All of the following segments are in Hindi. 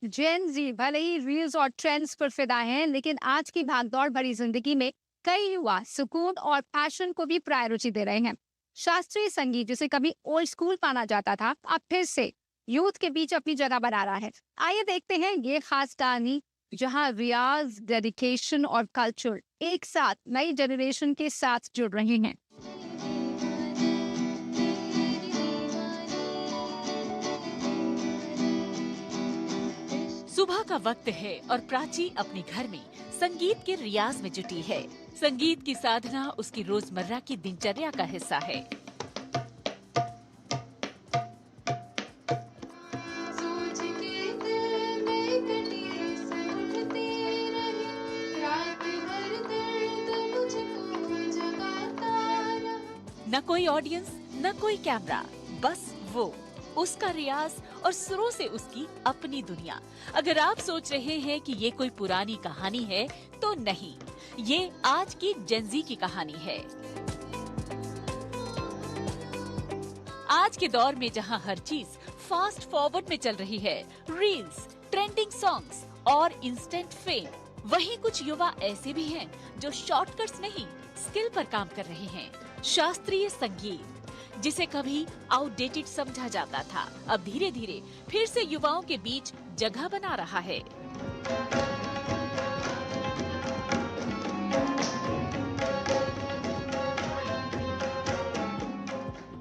जेन जी भले ही रील्स और ट्रेंड्स पर फिदा हैं, लेकिन आज की भागदौड़ भरी जिंदगी में कई युवा सुकून और पैशन को भी प्रायोरिटी दे रहे हैं। शास्त्रीय संगीत, जिसे कभी ओल्ड स्कूल माना जाता था, अब फिर से यूथ के बीच अपनी जगह बना रहा है। आइए देखते हैं ये खास कहानी, जहां रियाज, डेडिकेशन और कल्चर एक साथ नई जनरेशन के साथ जुड़ रहे हैं। सुबह का वक्त है और प्राची अपने घर में संगीत के रियाज में जुटी है। संगीत की साधना उसकी रोजमर्रा की दिनचर्या का हिस्सा है। सोच के दिल में कटी उठती रही, रात भर दर्द मुझको जगाता रहा। न कोई ऑडियंस, न कोई कैमरा, बस वो, उसका रियाज और सुरों से उसकी अपनी दुनिया। अगर आप सोच रहे हैं कि ये कोई पुरानी कहानी है, तो नहीं, ये आज की जेनजी की कहानी है। आज के दौर में जहां हर चीज फास्ट फॉरवर्ड में चल रही है, रील्स, ट्रेंडिंग सॉन्ग्स और इंस्टेंट फेम, वहीं कुछ युवा ऐसे भी हैं जो शॉर्टकट्स नहीं, स्किल पर काम कर रहे हैं। शास्त्रीय संगीत, जिसे कभी आउटडेटेड समझा जाता था, अब धीरे धीरे फिर से युवाओं के बीच जगह बना रहा है।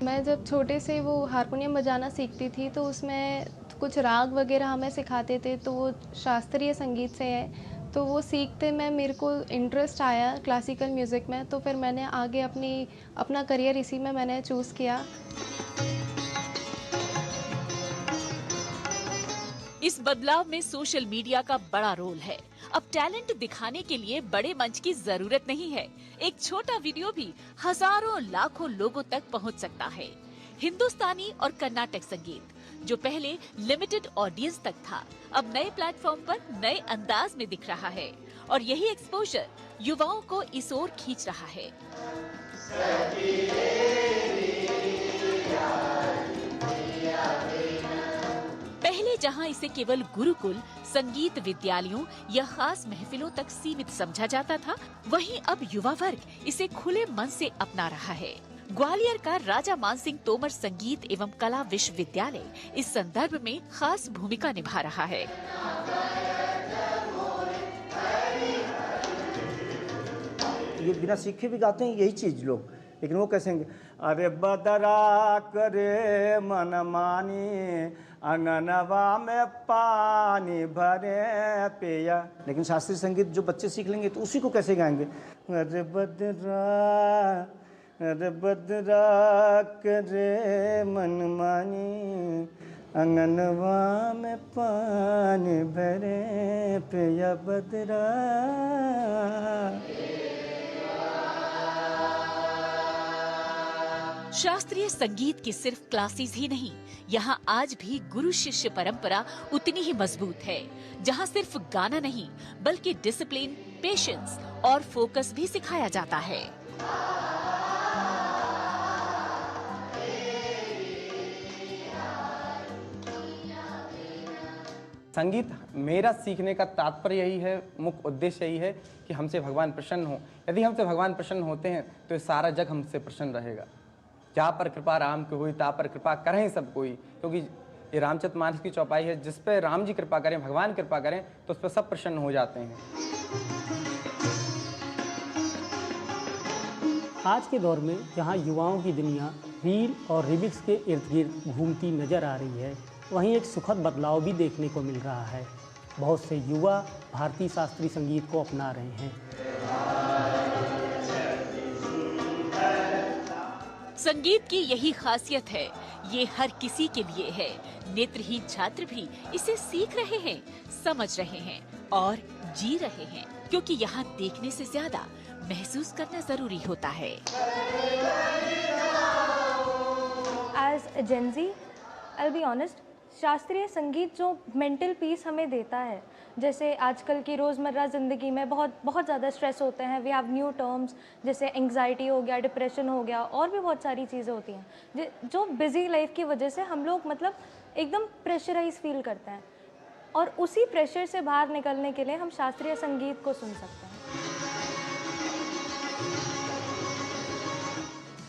मैं जब छोटे से वो हारमोनियम बजाना सीखती थी, तो उसमें कुछ राग वगैरह हमें सिखाते थे, तो वो शास्त्रीय संगीत से है। तो वो सीखते मैं मेरे को इंटरेस्ट आया क्लासिकल म्यूज़िक में, तो फिर मैंने आगे अपना करियर इसी में मैंने चूज़ किया। इस बदलाव में सोशल मीडिया का बड़ा रोल है। अब टैलेंट दिखाने के लिए बड़े मंच की जरूरत नहीं है। एक छोटा वीडियो भी हजारों लाखों लोगों तक पहुंच सकता है। हिंदुस्तानी और कर्नाटक संगीत, जो पहले लिमिटेड ऑडियंस तक था, अब नए प्लेटफॉर्म पर नए अंदाज में दिख रहा है। और यही एक्सपोजर युवाओं को इस ओर खींच रहा है। पहले जहां इसे केवल गुरुकुल, संगीत विद्यालयों या खास महफिलों तक सीमित समझा जाता था, वहीं अब युवा वर्ग इसे खुले मन से अपना रहा है। ग्वालियर का राजा मानसिंह तोमर संगीत एवं कला विश्वविद्यालय इस संदर्भ में खास भूमिका निभा रहा है। ये बिना सीखे भी गाते हैं यही चीज लोग, लेकिन वो कैसे हैं? अरे बदरा करे मन मानी, अंगनवा में पानी भरे पिया। लेकिन शास्त्रीय संगीत जो बच्चे सीख लेंगे तो उसी को कैसे गाएंगे? अरे बदरा करे मन मानी, अंगनवा में पानी भरे पिया बदरा। शास्त्रीय संगीत की सिर्फ क्लासेस ही नहीं, यहाँ आज भी गुरु शिष्य परंपरा उतनी ही मजबूत है, जहाँ सिर्फ गाना नहीं बल्कि डिसिप्लिन, पेशेंस और फोकस भी सिखाया जाता है। संगीत मेरा सीखने का तात्पर्य यही है, मुख्य उद्देश्य यही है कि हमसे भगवान प्रसन्न हो। यदि हमसे भगवान प्रसन्न होते हैं तो ये सारा जग हमसे प्रसन्न रहेगा। जहाँ पर कृपा राम की हुई, ता पर कृपा करें सब कोई, क्योंकि ये रामचरितमानस की चौपाई है, जिस पे राम जी कृपा करें, भगवान कृपा करें, तो उस पर सब प्रसन्न हो जाते हैं। आज के दौर में जहां युवाओं की दुनिया रील और रिमिक्स के इर्द गिर्द घूमती नजर आ रही है, वहीं एक सुखद बदलाव भी देखने को मिल रहा है। बहुत से युवा भारतीय शास्त्रीय संगीत को अपना रहे हैं। संगीत की यही खासियत है, ये हर किसी के लिए है। नेत्रहीन छात्र भी इसे सीख रहे हैं, समझ रहे हैं और जी रहे हैं, क्योंकि यहाँ देखने से ज्यादा महसूस करना जरूरी होता है। As a Gen Z, I'll be honest, शास्त्रीय संगीत जो मेंटल पीस हमें देता है, जैसे आजकल की रोज़मर्रा ज़िंदगी में बहुत ज़्यादा स्ट्रेस होते हैं। वी हैव न्यू टर्म्स जैसे एंग्जाइटी हो गया, डिप्रेशन हो गया, और भी बहुत सारी चीज़ें होती हैं जो बिज़ी लाइफ की वजह से हम लोग मतलब एकदम प्रेशराइज फील करते हैं। और उसी प्रेशर से बाहर निकलने के लिए हम शास्त्रीय संगीत को सुन सकते हैं।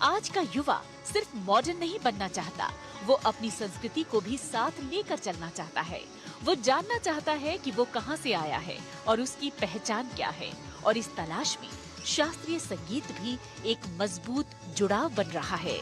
आज का युवा सिर्फ मॉडर्न नहीं बनना चाहता, वो अपनी संस्कृति को भी साथ लेकर चलना चाहता है। वो जानना चाहता है कि वो कहां से आया है और उसकी पहचान क्या है। और इस तलाश में शास्त्रीय संगीत भी एक मजबूत जुड़ाव बन रहा है।